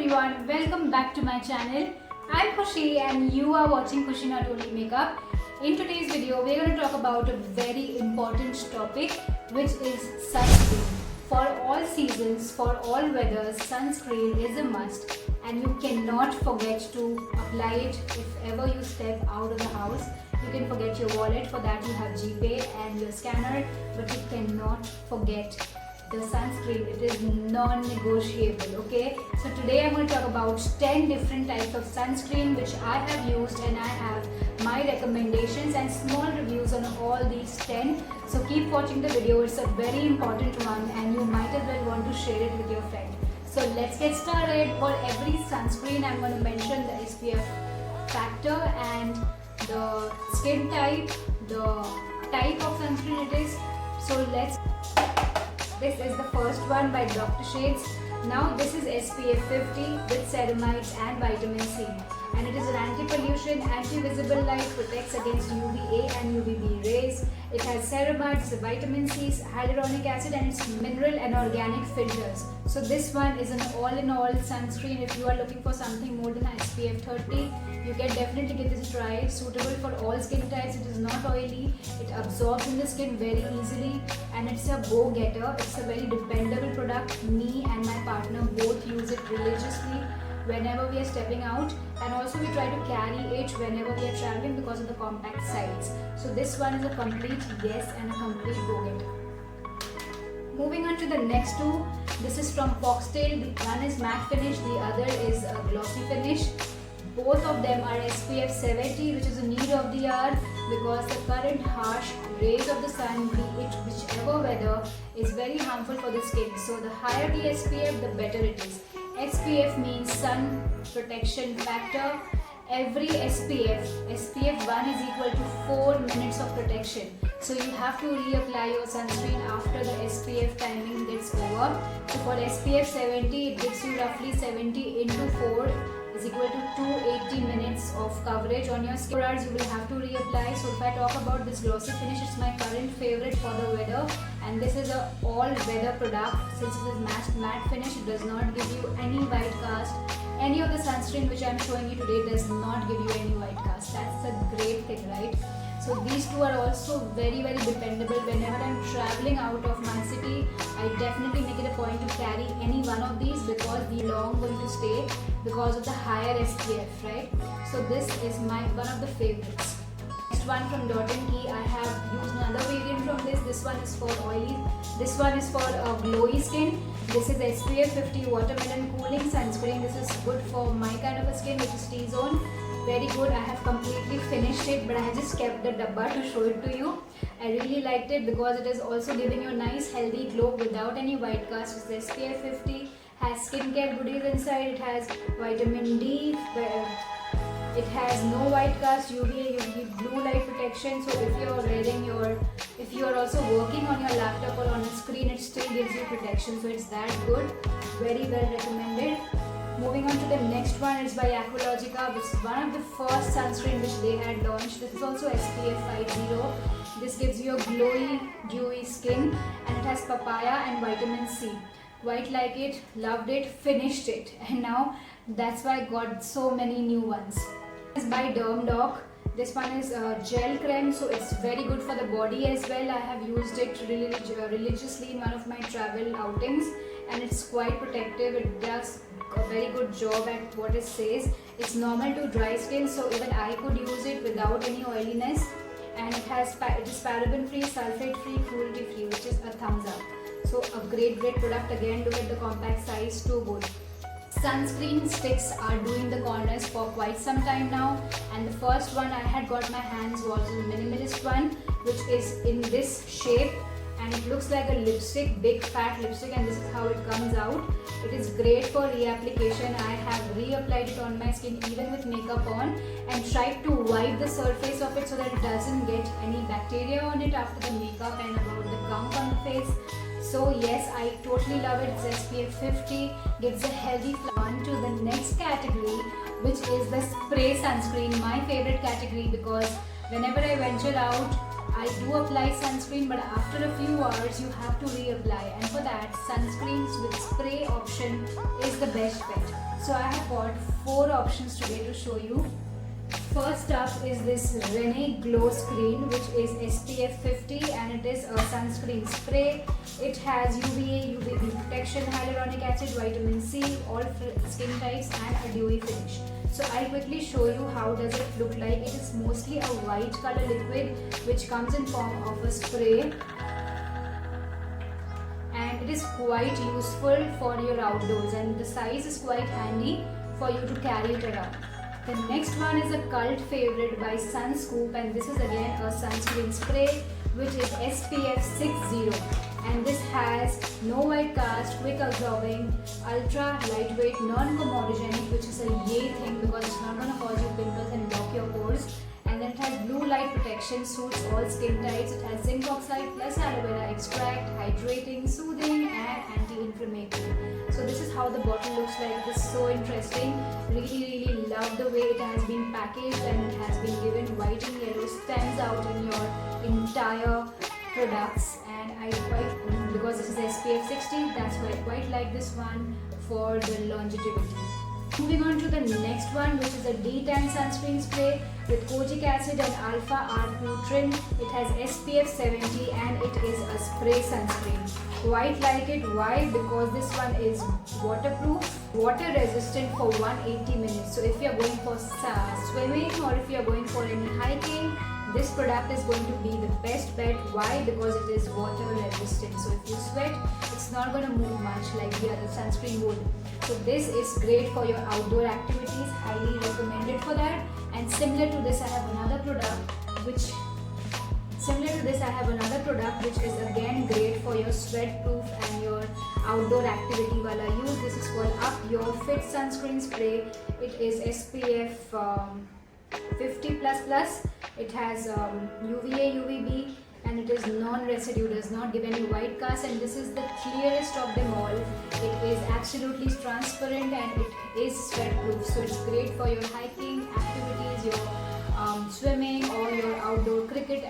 everyone, welcome back to my channel. I'm Khushi and you are watching Khushi Not Only Makeup. In today's video, we're going to talk about a very important topic, which is sunscreen. For all seasons, for all weathers, sunscreen is a must and you cannot forget to apply it if ever you step out of the house. You can forget your wallet, for that you have GPay and your scanner, but you cannot forget the sunscreen. It is non-negotiable. Okay, so today I'm going to talk about 10 different types of sunscreen which I have used, and I have my recommendations and small reviews on all these 10. So keep watching the video, it's a very important one and you might as well want to share it with your friend. So let's get started. For every sunscreen I'm going to mention the SPF factor and the skin type, the type of sunscreen it is. So this is the first one by Dr. Shades. Now this is SPF 50 with ceramides and vitamin C, and it is an anti-pollution, anti-visible light, protects against UVA and UVB rays. It has ceramides, vitamin C, hyaluronic acid, and it's mineral and organic filters. So this one is an all-in-all sunscreen. If you are looking for something more than SPF 30, you can definitely give this a try. It's suitable for all skin types. It is not oily. It absorbs in the skin very easily, and it's a go-getter. It's a very dependable product. Me and my partner both use it religiously whenever we are stepping out, and also we try to carry it whenever we are traveling because of the compact size. So this one is a complete yes and a complete go-getter. Moving on to the next two. This is from Foxtail. One is matte finish, the other is a glossy finish. Both of them are SPF 70, which is a need of the hour because the current harsh rays of the sun, be it whichever weather, is very harmful for the skin. So the higher the SPF, the better it is. SPF means sun protection factor. Every SPF 1 is equal to 4 minutes of protection. So you have to reapply your sunscreen after the SPF timing gets over. So for SPF 70, it gives you roughly 70 into 4 is equal to 280 minutes of coverage on your skin. You will have to reapply. So if I talk about this glossy finish, it's my current favorite for the weather, and this is a all-weather product. Since it is matte finish, it does not give you any white cast. Any of the sunscreen which I am showing you today does not give you any white cast. That's a great thing, right? So these two are also very dependable. Whenever I'm traveling out of my city, I definitely make it a point to carry any one of these because the long going to stay because of the higher SPF, right? So this is one of the favorites. Next one from Dot & Key. I have used another variant from this. This one is for oily. This one is for glowy skin. This is SPF 50 watermelon cooling sunscreen. This is good for my kind of a skin, which is T-zone. Very good. I have completely finished it, but I just kept the dabba to show it to you. I really liked it because it is also giving you a nice healthy glow without any white cast. It's SPF 50, has skincare goodies inside. It has vitamin D, it has no white cast, UVA, UV blue light protection. So if you are also working on your laptop or on a screen, it still gives you protection. So it's that good. Very well recommended. Moving on to the next one is by Aqualogica, which is one of the first sunscreen which they had launched. This is also SPF 50. This gives you a glowy, dewy skin, and it has papaya and vitamin C. Quite like it, loved it, finished it, and now that's why I got so many new ones. This is by DermDoc. This one is a gel creme, so it's very good for the body as well. I have used it religiously in one of my travel outings, and it's quite protective. It does a very good job at what it says. It's normal to dry skin, so even I could use it without any oiliness, and it is paraben free, sulfate free, cruelty free, which is a thumbs up. So a great product. Again, look at the compact size, too good. Sunscreen sticks are doing the corners for quite some time now, and the first one I had got my hands was the minimalist one, which is in this shape, and it looks like a lipstick, big fat lipstick, and this is how it comes out. It is great for reapplication. I have reapplied it on my skin even with makeup on, and tried to wipe the surface of it so that it doesn't get any bacteria on it after the makeup and about the gunk on the face. So yes, I totally love it. It's SPF 50, gives a healthy flow. On to the next category, which is the spray sunscreen, my favorite category, because whenever I venture out, I do apply sunscreen, but after a few hours you have to reapply, and for that sunscreens with spray option is the best bet. So I have got 4 options today to show you. First up is this Rene Glow Screen, which is SPF 50 and it is a sunscreen spray. It has UVA, UVB protection, hyaluronic acid, vitamin C, all skin types and a dewy finish. So I'll quickly show you how does it look like. It is mostly a white color liquid which comes in form of a spray. And it is quite useful for your outdoors, and the size is quite handy for you to carry it around. The next one is a cult favorite by Sunscoop, and this is again a sunscreen spray which is SPF 60, and this has no white cast, quick absorbing, ultra lightweight, non-comedogenic, which is a yay thing because it's not going to cause you pimples and block your pores. And then it has blue light protection, suits all skin types. It has zinc oxide plus aloe vera extract, hydrating, soothing and anti-inflammatory. So this is how the bottle looks like. It is so interesting. Really love the way it has been packaged, and it has been given white and yellow, stands out in your entire products. And I quite, because this is SPF 60, that's why I quite like this one for the longevity. Moving on to the next one, which is a D10 sunscreen spray with kojic acid and alpha arbutin. It has SPF 70 and it is a spray sunscreen. Quite like it. Why? Because this one is waterproof, water resistant for 180 minutes. So if you are going for swimming or if you are going for any hiking, this product is going to be the best bet. Why? Because it is water resistant. So if you sweat, it's not going to move much like the other sunscreen would. So this is great for your outdoor activities. Highly recommended for that. And similar to this, I have another product which is again great for your sweat proof and your outdoor activity while I use. This is called Up Your Fit sunscreen spray. It is SPF 50++. It has UVA, UVB, and it is non-residue, does not give any white cast, and this is the clearest of them all. It is absolutely transparent and it is sweat proof, so it's great for your hiking activities, your swimming or your outdoor cricket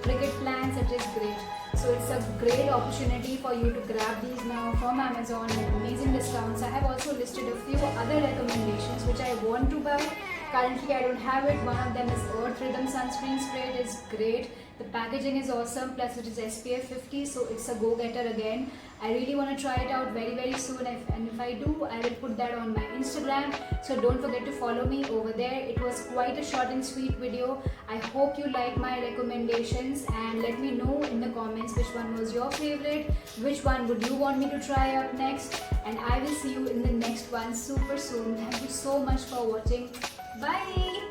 plans. It is great. So it's a great opportunity for you to grab these now from Amazon at amazing discounts. I have also listed a few other recommendations which I want to buy. Currently I don't have it. One of them is Earth Rhythm sunscreen spray. It is great. The packaging is awesome, plus it is SPF 50, so it's a go-getter again. I really want to try it out very soon, and if I do, I will put that on my Instagram, so don't forget to follow me over there. It was quite a short and sweet video. I hope you like my recommendations, and let me know in the comments which one was your favorite, which one would you want me to try out next, and I will see you in the next one super soon. Thank you so much for watching. Bye!